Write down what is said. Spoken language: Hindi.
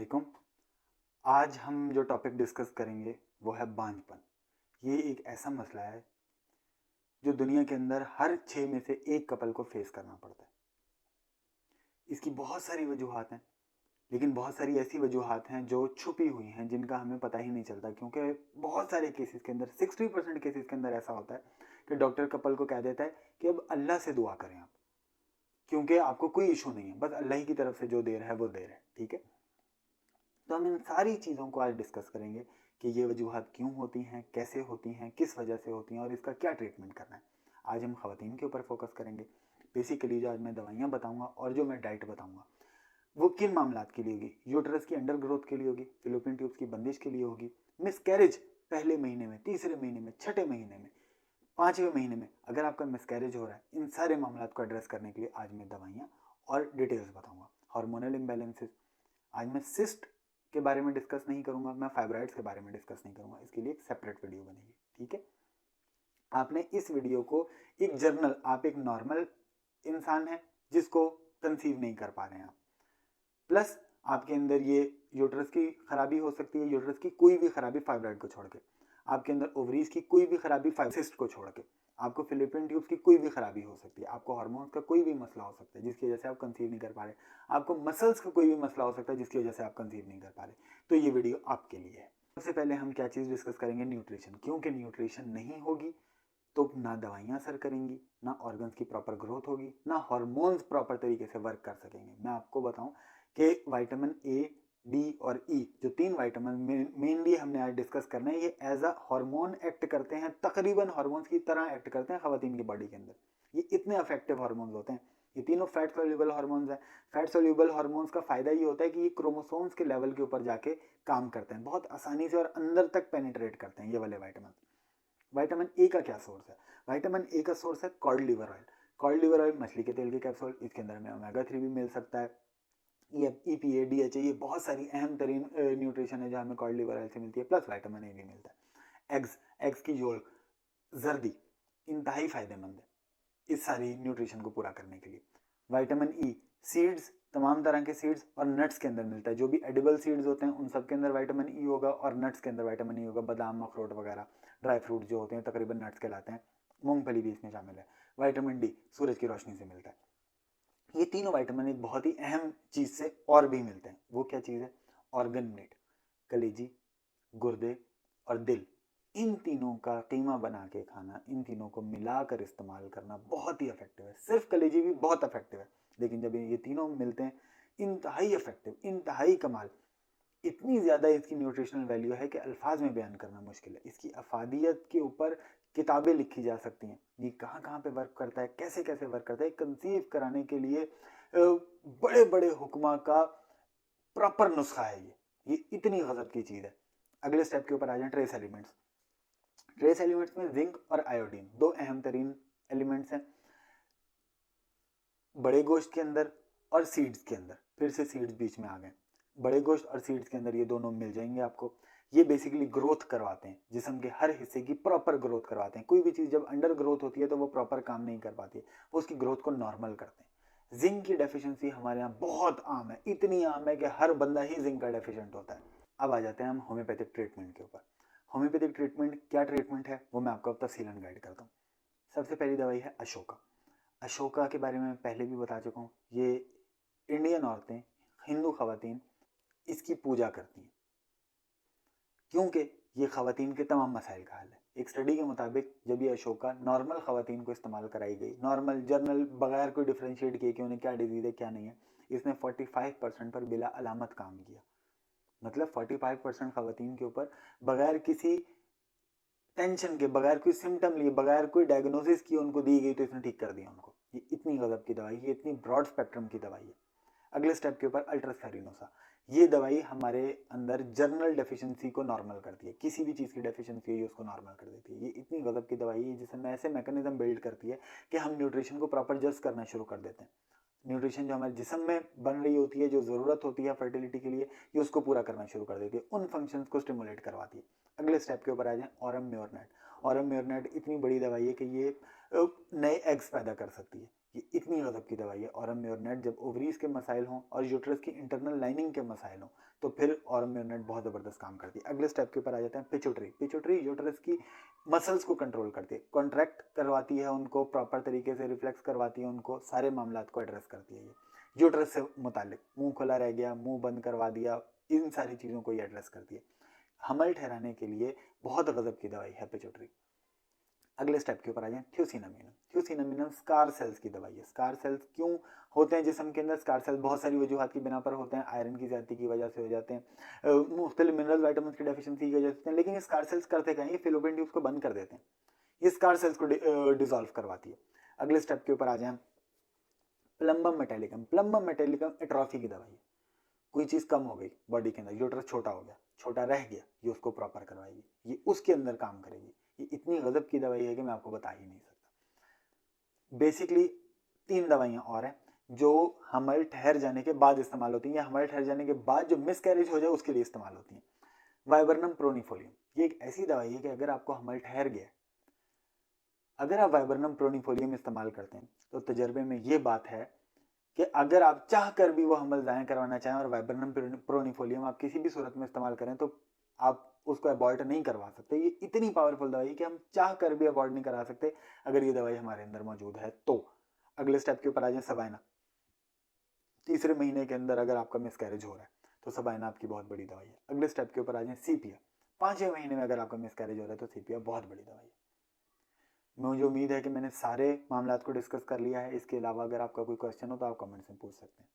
वालेकुम। आज हम जो टॉपिक डिस्कस करेंगे वो है बांझपन। ये एक ऐसा मसला है जो दुनिया के अंदर हर 6 में से एक कपल को फेस करना पड़ता है। इसकी बहुत सारी वजूहात हैं, लेकिन बहुत सारी ऐसी वजूहात हैं जो छुपी हुई हैं जिनका हमें पता ही नहीं चलता, क्योंकि बहुत सारे केसेस के अंदर 60% केसेस के अंदर ऐसा होता है कि डॉक्टर कपल को कह देता है कि अब अल्लाह से दुआ करें आप, क्योंकि आपको कोई इशू नहीं है, बस अल्लाह ही की तरफ से जो देर है वो देर है। ठीक है, तो हम इन सारी चीज़ों को आज डिस्कस करेंगे कि ये वजूहात क्यों होती हैं, कैसे होती हैं, किस वजह से होती हैं और इसका क्या ट्रीटमेंट करना है। आज हम ख़वातीन के ऊपर फोकस करेंगे। बेसिकली जो आज मैं दवाइयाँ बताऊंगा और जो मैं डाइट बताऊंगा वो किन मामलात के लिए होगी। यूट्रस की अंडर ग्रोथ के लिए होगी, फिलोपियन ट्यूब्स की बंदिश के लिए होगी, मिसकैरेज पहले महीने में, तीसरे महीने में, छठे महीने में, 5वें महीने में अगर आपका मिसकैरेज हो रहा है, इन सारे मामलात को एड्रेस करने के लिए आज मैं दवाइयाँ और डिटेल्स बताऊँगा। हार्मोनल इम्बैलेंसेस, आज मैं सिस्ट के बारे में डिस्कस नहीं करूंगा, मैं फाइब्राइड्स के बारे में डिस्कस नहीं करूंगा, इसके लिए एक सेपरेट वीडियो बनेगी। ठीक है, आपने इस वीडियो को एक जर्नल, आप एक नॉर्मल इंसान है जिसको कंसीव नहीं कर पा रहे हैं आप, प्लस आपके अंदर ये यूट्रस की खराबी हो सकती है, यूट्रस की कोई भी खराबी फाइब्राइड को छोड़ के, आपके अंदर ओवरीज की कोई भी खराबी फाइब्रोसिस्ट को छोड़ के, आपको फिलिपियन ट्यूब्स की कोई भी खराबी हो सकती है, आपको हार्मोन्स का कोई भी मसला हो सकता है जिसकी वजह से आप कंसीव नहीं कर पा रहे, आपको मसल्स का कोई भी मसला हो सकता है जिसकी वजह से आप कंसीव नहीं कर पा रहे, तो ये वीडियो आपके लिए है। सबसे पहले हम क्या चीज़ डिस्कस करेंगे, न्यूट्रिशन, क्योंकि न्यूट्रिशन नहीं होगी तो ना दवाइयाँ असर करेंगी, ना ऑर्गन्स की प्रॉपर ग्रोथ होगी, ना हार्मोन्स प्रॉपर तरीके से वर्क कर सकेंगे। मैं आपको बताऊं कि विटामिन ए, डी और ई, जो 3 विटामिन मेनली हमने आज डिस्कस करना है, ये एज अ हार्मोन एक्ट करते हैं, तकरीबन हार्मोन्स की तरह एक्ट करते हैं खवातीन की बॉडी के अंदर। ये इतने इफेक्टिव हार्मोन्स होते हैं, ये तीनों फैट सोल्यूबल हार्मोन्स हैं। फैट सोल्यूबल हार्मोन्स का फायदा ये होता है कि ये क्रोमोसोम्स के लेवल के ऊपर जाके काम करते हैं, बहुत आसानी से और अंदर तक पेनिट्रेट करते हैं ये वाले विटामिन। विटामिन ए का क्या सोर्स है? विटामिन ए का सोर्स है cod liver oil. Cod liver oil मछली के तेल के कैप्सूल, इसके अंदर हमें ओमेगा 3 भी मिल सकता है, ये EPA, DHA, ये बहुत सारी अहम तरीन न्यूट्रिशन है जो हमें कॉड लिवर ऑयल से मिलती है, प्लस विटामिन ए भी मिलता है। एग्स की योल, जर्दी इंतहाई फायदेमंद है इस सारी न्यूट्रिशन को पूरा करने के लिए। विटामिन ई सीड्स, तमाम तरह के सीड्स और नट्स के अंदर मिलता है, जो भी एडिबल सीड्स होते हैं उन सब के अंदर विटामिन ई होगा और नट्स के अंदर विटामिन ई होगा। बादाम, अखरोट वगैरह ड्राई फ्रूट जो होते हैं तकरीबन नट्स कहलाते हैं, मूंगफली भी इसमें शामिल है। विटामिन डी सूरज की रोशनी से मिलता है। ये तीनों विटामिन एक बहुत ही अहम चीज से और भी मिलते हैं। वो क्या चीज है? ऑर्गन मीट, कलेजी, गुर्दे और दिल, इन तीनों का कीमा बना के खाना, इन तीनों को मिलाकर इस्तेमाल करना बहुत ही इफेक्टिव है। सिर्फ कलेजी भी बहुत इफेक्टिव है, लेकिन जब ये तीनों मिलते हैं इंतहाई इफेक्टिव, इंतहाई कमाल। इतनी ज़्यादा इसकी न्यूट्रिशनल वैल्यू है कि अल्फाज में बयान करना मुश्किल है। इसकी अफादियत के ऊपर किताबें लिखी जा सकती हैं, ये कहाँ कहाँ पे वर्क करता है, कैसे कैसे वर्क करता है। कंसीव कराने के लिए बड़े बड़े हुक्मा का प्रॉपर नुस्खा है ये इतनी गजब की चीज़ है। अगले स्टेप के ऊपर आ जाए, ट्रेस एलिमेंट्स। ट्रेस एलिमेंट्स में जिंक और आयोडीन दो अहम तरीन एलिमेंट्स हैं, बड़े गोश्त के अंदर और सीड्स के अंदर। फिर से सीड्स बीच में आ गए, बड़े गोश्त और सीड्स के अंदर ये दोनों मिल जाएंगे आपको। ये बेसिकली ग्रोथ करवाते हैं, जिस्म के हर हिस्से की प्रॉपर ग्रोथ करवाते हैं। कोई भी चीज़ जब अंडर ग्रोथ होती है तो वो प्रॉपर काम नहीं कर पाती है, वो उसकी ग्रोथ को नॉर्मल करते हैं। जिंक की डेफिशिएंसी हमारे यहाँ बहुत आम है, इतनी आम है कि हर बंदा ही जिंक का डेफिशिएंट होता है। अब आ जाते हैं हम होम्योपैथिक ट्रीटमेंट के ऊपर। होम्योपैथिक ट्रीटमेंट क्या ट्रीटमेंट है वो मैं आपको अब तफसीलन गाइड करता हूँ। सबसे पहली दवाई है अशोका। अशोका के बारे में पहले भी बता चुका हूँ। ये इंडियन औरतें, हिंदू खवातीन इसकी पूजा करती हैं, क्योंकि ये खवातीन के तमाम मसाइल का हल है। एक स्टडी के मुताबिक जब ये अशोका नॉर्मल खवातीन को इस्तेमाल कराई गई, नॉर्मल जर्नल बगैर कोई डिफ्रेंशिएट किए कि उन्हें क्या डिजीज है क्या नहीं है, इसने 45% पर बिला अलामत काम किया। मतलब 45% खवातीन के ऊपर बगैर किसी टेंशन के, बगैर कोई सिम्टम लिए, बगैर कोई डायग्नोसिस की उनको दी गई तो इसने ठीक कर दिया उनको। ये इतनी गजब की दवाई है, ये इतनी ब्रॉड स्पेक्ट्रम की दवाई है। अगले स्टेप के ऊपर अल्ट्रास्फेरिनोसा। ये दवाई हमारे अंदर जर्नल डेफिशिएंसी को नॉर्मल करती है, किसी भी चीज़ की डेफिशिएंसी है उसको नॉर्मल कर देती है। ये इतनी गजब की दवाई है जिसमें ऐसे मैकेनिज्म बिल्ड करती है कि हम न्यूट्रिशन को प्रॉपर जस्ट करना शुरू कर देते हैं। न्यूट्रिशन जो हमारे जिस्म में बन रही होती है, जो ज़रूरत होती है फर्टिलिटी के लिए, ये उसको पूरा करना शुरू कर देती है, उन फंक्शंस को स्टिमुलेट करवाती है। अगले स्टेप के ऊपर आ जाए, ऑरम म्योरनेट। ऑरम म्योरनेट इतनी बड़ी दवाई है कि ये नए एग्स पैदा कर सकती है। ये इतनी गजब की दवाई है। ऑरम म्योरनेट जब ओवरीज के मसाइल हों और यूट्रस की इंटरनल लाइनिंग के मसाइल हों तो फिर ऑरम म्योरनेट बहुत ज़बरदस्त काम करती है। अगले स्टेप के ऊपर आ जाते हैं पिट्यूटरी। पिट्यूटरी यूट्रस की मसल्स को कंट्रोल करती है, कॉन्ट्रैक्ट करवाती है उनको, प्रॉपर तरीके से रिफ्लेक्स करवाती है उनको, सारे मामलात को एड्रेस करती है। ये यूट्रस से मुतालिक मुंह खुला रह गया, मुंह बंद करवा दिया, इन सारी चीज़ों को ये एड्रेस करती है। हमल ठहराने के लिए बहुत गजब की दवाई है पिट्यूटरी। अगले स्टेप के ऊपर आ जाए थ्यूसिनामिनम। थ्यूसिनामिनम स्कार सेल्स की दवाई है। स्कार सेल्स क्यों होते हैं जिस्म के अंदर? स्कार सेल्स बहुत सारी वजूहत की बिना पर होते हैं, आयरन की ज़्यादती की वजह से हो जाते हैं, मुख्तलिफ मिनरल वाइटामिन की डेफिशिएंसी की वजह से होते हैं। लेकिन ये स्कार सेल्स करते क्या है? ये फिलोपियन ट्यूब्स को बंद कर देते हैं, ये स्कार सेल्स को डिसॉल्व करवाती है। अगले स्टेप के ऊपर आ जाए plumbum metallicum. Plumbum metallicum atrophy की दवाई है। कोई चीज़ कम हो गई बॉडी के अंदर, यूट्रस छोटा हो गया, छोटा रह गया, ये उसको प्रॉपर करवाएगी, ये उसके अंदर काम करेगी। ये इतनी गजब की दवाई है कि मैं आपको बता ही नहीं सकता। बेसिकली 3 दवाइयाँ और हैं जो हमल ठहर जाने के बाद इस्तेमाल होती हैं, या हमल ठहर जाने के बाद जो मिसकैरेज हो जाए उसके लिए इस्तेमाल होती हैं। वाइबर्नम प्रोनिफोलियम, ये एक ऐसी दवाई है कि अगर आपको हमल ठहर गया, अगर आप वाइबर्नम प्रोनिफोलियम इस्तेमाल करते हैं तो तजर्बे में ये बात है कि अगर आप चाह कर भी वो हमल ज़ाया करवाना चाहें और वाइबर्नम प्रोनिफोलियम आप किसी भी सूरत में इस्तेमाल करें तो आप उसको अवॉइड नहीं करवा सकते। ये इतनी पावरफुल दवाई है कि हम चाह कर भी अवॉइड नहीं करा सकते अगर ये दवाई हमारे अंदर मौजूद है तो। अगले स्टेप के ऊपर आ जाए सबाइना। तीसरे महीने के अंदर अगर आपका मिसकैरेज हो रहा है तो सबाइना आपकी बहुत बड़ी दवाई है। अगले स्टेप के ऊपर आ जाए सीपिया। 5वें महीने में अगर आपका मिसकैरेज हो रहा है तो सीपिया बहुत बड़ी दवाई है। मुझे उम्मीद है कि मैंने सारे मामलात को डिस्कस कर लिया है। इसके अलावा अगर आपका कोई क्वेश्चन हो तो आप कमेंट्स में पूछ सकते हैं।